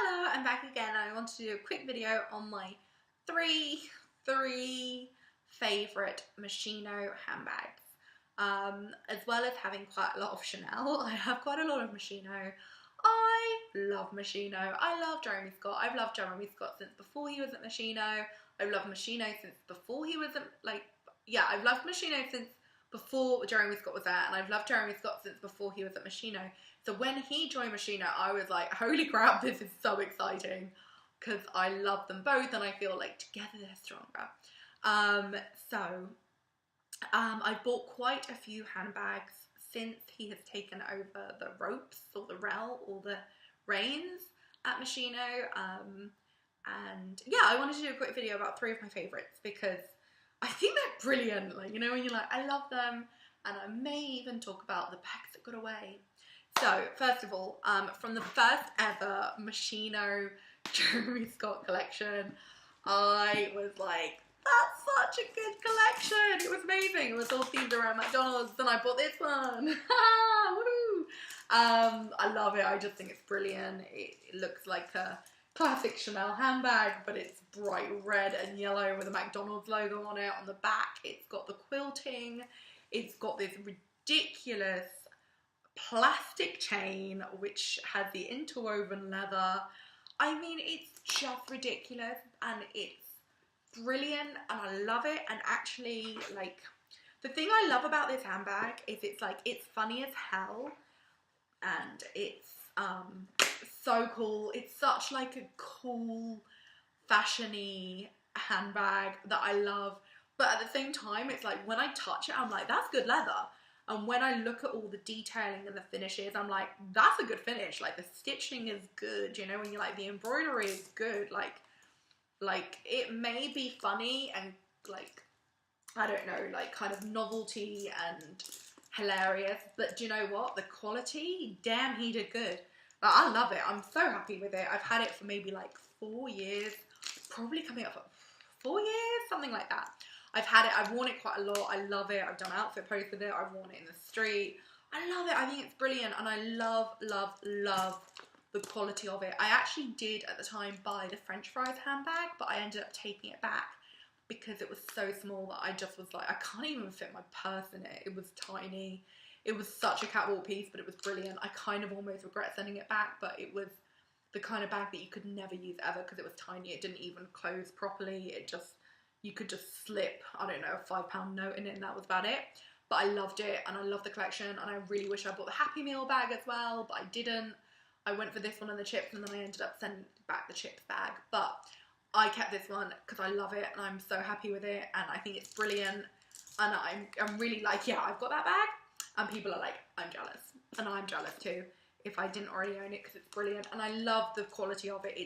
Hello, I'm back again. I want to do a quick video on my three favourite Moschino handbags. As well as having quite a lot of Chanel. I have quite a lot of Moschino. I love Moschino. I love Jeremy Scott. I've loved Jeremy Scott since before he was at Moschino. I've loved Moschino since before he was at, I've loved Moschino since before Jeremy Scott was there, and I've loved Jeremy Scott since before he was at Moschino. So when he joined Moschino, I was like, holy crap, this is so exciting, because I love them both, and I feel like together they're stronger. I've bought quite a few handbags since he has taken over the ropes, or the the reins at Moschino. And yeah, I wanted to do a quick video about three of my favourites, because I think they're brilliant. Like, you know, when you're like, I love them, and I may even talk about the bags that got away. So, first of all, from the first ever Moschino Jeremy Scott collection, I was like, that's such a good collection. It was amazing. It was all themed around McDonald's, and I bought this one. Woo! I love it. I just think it's brilliant. It looks like a classic Chanel handbag, but it's bright red and yellow with a McDonald's logo on it. On the back, it's got the quilting. It's got this ridiculous plastic chain which has the interwoven leather. I mean, it's just ridiculous, and it's brilliant, and I love it. And actually, like, the thing I love about this handbag is it's funny as hell, and it's so cool. It's such like a cool, fashiony handbag that I love, but at the same time, it's like when I touch it, I'm like, that's good leather. And when I look at all the detailing and the finishes, I'm like, that's a good finish. Like, the stitching is good, you know, when you're like, the embroidery is good. Like it may be funny and like, I don't know, like kind of novelty and hilarious, but do you know what? The quality, damn, he did good. Like, I love it. I'm so happy with it. I've had it for maybe like 4 years, probably coming up for 4 years, something like that. I've had it, I've worn it quite a lot. I love it. I've done outfit posts with it. I've worn it in the street. I love it. I think it's brilliant, and I love, love, love the quality of it. I actually did at the time buy the French fries handbag, but I ended up taking it back because it was so small that I just was like, I can't even fit my purse in it. It was tiny. It was such a catwalk piece, but it was brilliant. I kind of almost regret sending it back, but it was the kind of bag that you could never use ever because it was tiny. It didn't even close properly. It just, you could just slip, I don't know, a £5 note in it, and that was about it. But I loved it, and I love the collection, and I really wish I bought the Happy Meal bag as well, but I didn't. I went for this one and the chips, and then I ended up sending back the chips bag. But I kept this one because I love it, and I'm so happy with it, and I think it's brilliant. And I'm really like, yeah, I've got that bag, and people are like, I'm jealous, and I'm jealous too if I didn't already own it, because it's brilliant, and I love the quality of it.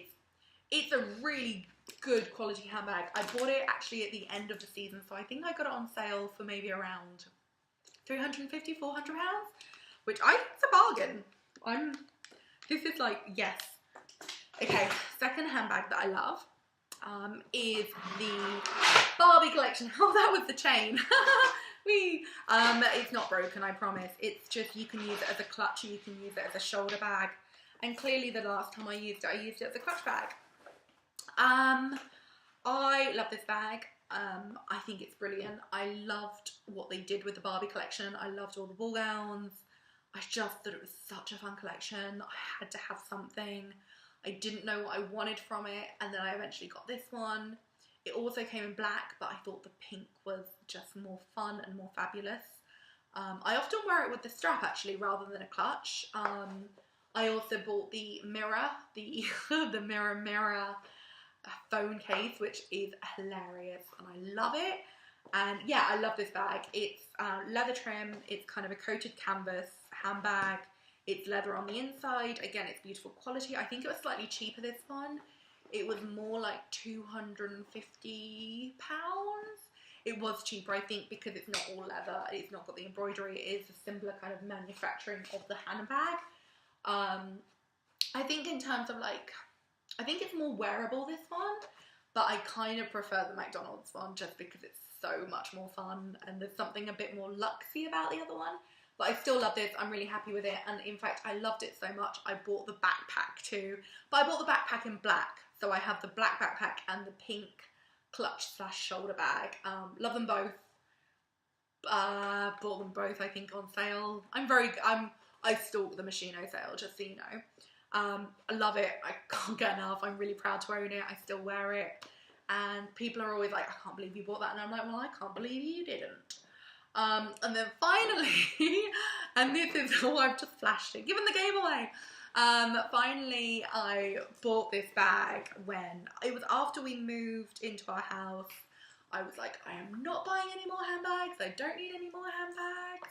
It's a really good quality handbag. I bought it actually at the end of the season, so I think I got it on sale for maybe around £350, £400, which I think is a bargain. This is like, yes. Okay, second handbag that I love is the Barbie collection. Oh, that was the chain. Whee! It's not broken, I promise. It's just, you can use it as a clutch, or you can use it as a shoulder bag. And clearly the last time I used it as a clutch bag. I love this bag. I think it's brilliant. I loved what they did with the Barbie collection. I loved all the ball gowns. I just thought it was such a fun collection. I had to have something. I didn't know what I wanted from it, and then I eventually got this one. It also came in black, but I thought the pink was just more fun and more fabulous. I often wear it with the strap actually, rather than a clutch. I also bought the mirror, the mirror phone case, which is hilarious, and I love it. And yeah, I love this bag. It's leather trim. It's kind of a coated canvas handbag. It's leather on the inside. Again, it's beautiful quality. I think it was slightly cheaper, this one. It was more like £250. It was cheaper, I think, because it's not all leather. It's not got the embroidery. It is a simpler kind of manufacturing of the handbag. I think in terms of like, I think it's more wearable, this one, but I kind of prefer the McDonald's one just because it's so much more fun, and there's something a bit more luxy about the other one. but I still love this. I'm really happy with it, and in fact I loved it so much I bought the backpack too, but I bought the backpack in black, so I have the black backpack and the pink clutch / shoulder bag. Love them both. Bought them both I think on sale. I stalk the Moschino sale, just so you know. I love it. I can't get enough. I'm really proud to own it. I still wear it. And people are always like, I can't believe you bought that. And I'm like, well, I can't believe you didn't. And then finally, and this is, oh, I've just flashed it, giving the game away. Finally, I bought this bag when, it was after we moved into our house. I was like, I am not buying any more handbags. I don't need any more handbags.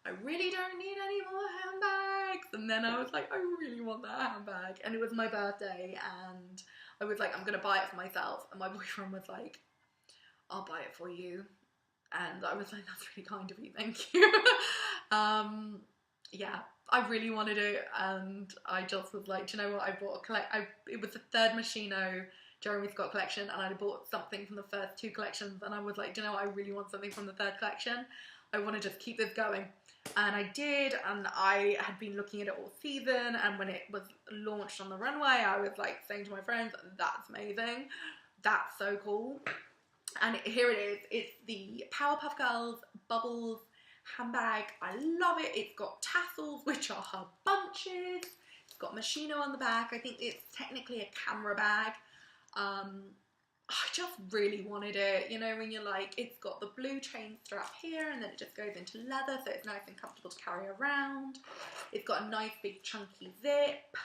I really don't need any more handbags. And then I was like, I really want that handbag. And it was my birthday, and I was like, I'm gonna buy it for myself. And my boyfriend was like, I'll buy it for you. And I was like, that's really kind of you, thank you. Yeah, I really wanted it, and I just was like, do you know what, I bought it was the third Moschino Jeremy Scott collection, and I bought something from the first 2 collections, and I was like, do you know what, I really want something from the 3rd collection. I want to just keep this going. And I did, and I had been looking at it all season, and when it was launched on the runway, I was like saying to my friends, that's amazing, that's so cool. And here it is. It's the Powerpuff Girls Bubbles handbag. I love it. It's got tassels, which are her bunches. It's got Moschino on the back. I think it's technically a camera bag. I just really wanted it. You know, when you're like, it's got the blue chain strap here, and then it just goes into leather, so it's nice and comfortable to carry around. It's got a nice big chunky zip.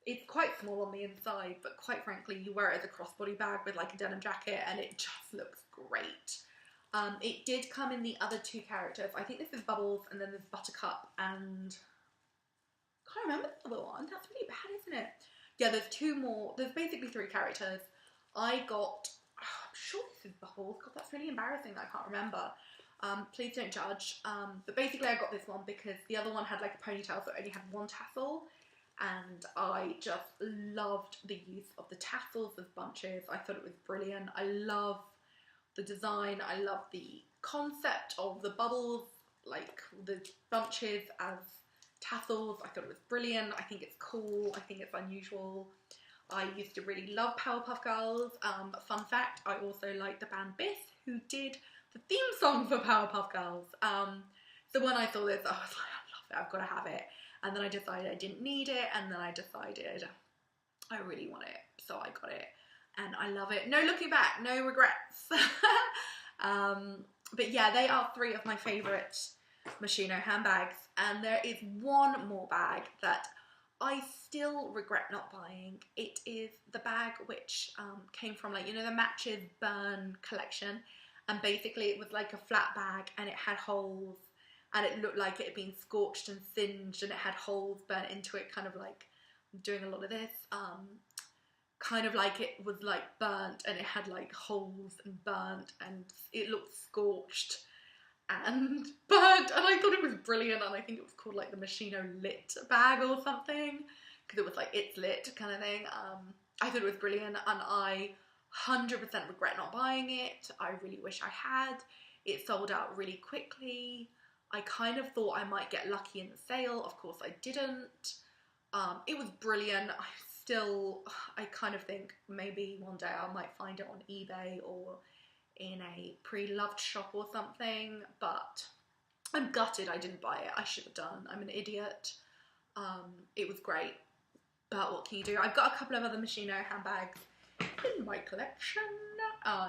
It's quite small on the inside, but quite frankly, you wear it as a crossbody bag with like a denim jacket, and it just looks great. It did come in the other 2 characters. I think this is Bubbles, and then there's Buttercup, and I can't remember the other one. That's really bad, isn't it? Yeah, there's 2 more. There's basically 3 characters. I got, I'm sure this is Bubbles. God, that's really embarrassing that I can't remember. Please don't judge. But basically I got this one because the other one had like a ponytail, so it only had 1 tassel. And I just loved the use of the tassels as bunches. I thought it was brilliant. I love the design. I love the concept of the bubbles, like the bunches as tassels. I thought it was brilliant. I think it's cool. I think it's unusual. I used to really love Powerpuff Girls. Fun fact, I also like the band Biff, who did the theme song for Powerpuff Girls. So when I saw this, I was like, I love it, I've got to have it. And then I decided I didn't need it, and then I decided I really want it, so I got it. And I love it. No looking back, no regrets. But yeah, they are 3 of my favourite Moschino handbags. And there is one more bag that I still regret not buying. It is the bag which came from, like, you know, the Matches Burn collection. And basically it was like a flat bag, and it had holes, and it looked like it had been scorched and singed, and it had holes burnt into it, kind of like, I'm doing a lot of this, kind of like it was like burnt, and it had like holes and burnt, and it looked scorched and burnt, and I thought it was brilliant. And I think it was called like the Moschino Lit bag or something, because it was like It's Lit kind of thing. I thought it was brilliant, and I 100% regret not buying it. I really wish I had. It sold out really quickly. I kind of thought I might get lucky in the sale. Of course I didn't. It was brilliant. I kind of think maybe one day I might find it on eBay or in a pre-loved shop or something, but I'm gutted I didn't buy it. I should have done. I'm an idiot. It was great, but what can you do? I've got a couple of other Moschino handbags in my collection,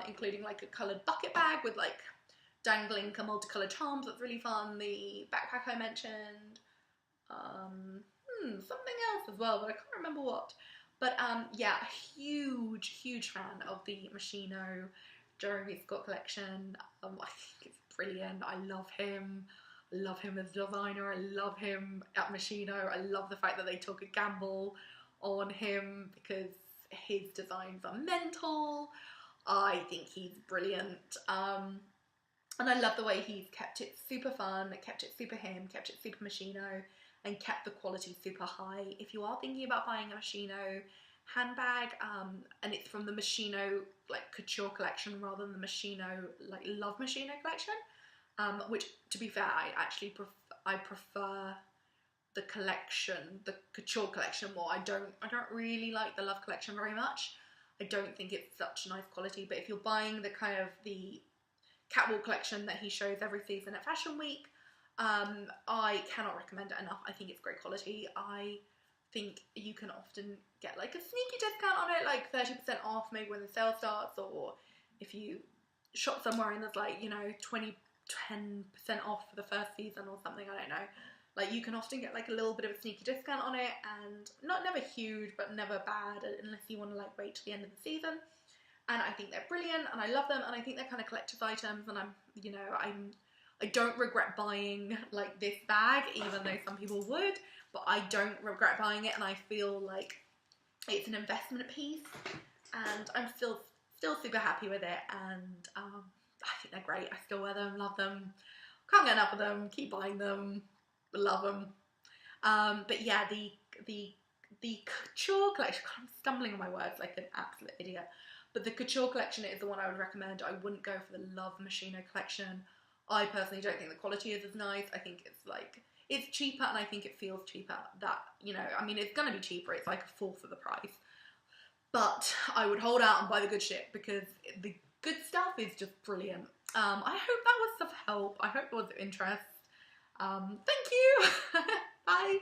including like a coloured bucket bag with like dangling multicoloured charms. That's really fun. The backpack I mentioned. Something else as well, but I can't remember what. But yeah, huge fan of the Moschino Jeremy Scott collection. I think it's brilliant. I love him. I love him as a designer. I love him at Moschino. I love the fact that they took a gamble on him because his designs are mental. I think he's brilliant. And I love the way he's kept it super fun, kept it super him, kept it super Moschino, and kept the quality super high. If you are thinking about buying a Moschino handbag, and it's from the Moschino like couture collection rather than the Moschino like Love Moschino collection, which, to be fair, I actually I prefer the collection, the couture collection more. I don't really like the Love collection very much. I don't think it's such nice quality, but if you're buying the kind of the catwalk collection that he shows every season at Fashion Week, I cannot recommend it enough. I think it's great quality. I think you can often get like a sneaky discount on it, like 30% off maybe when the sale starts, or if you shop somewhere and there's like, you know, 10% off for the first season or something, I don't know. Like you can often get like a little bit of a sneaky discount on it, and never huge, but never bad, unless you want to like wait till the end of the season. And I think they're brilliant, and I love them, and I think they're kind of collector's items, and I don't regret buying like this bag, even though some people would, but I don't regret buying it, and I feel like it's an investment piece, and I'm still super happy with it, and I think they're great. I still wear them, love them, can't get enough of them, keep buying them, love them. But yeah, the couture collection, I'm stumbling on my words like an absolute idiot, but the couture collection is the one I would recommend. I wouldn't go for the Love Moschino collection. I personally don't think the quality is as nice. I think it's like, it's cheaper, and I think it feels cheaper. That, you know, I mean, it's gonna be cheaper, it's like a fourth of the price. But I would hold out and buy the good shit, because the good stuff is just brilliant. I hope that was of help. I hope it was of interest. Thank you. Bye.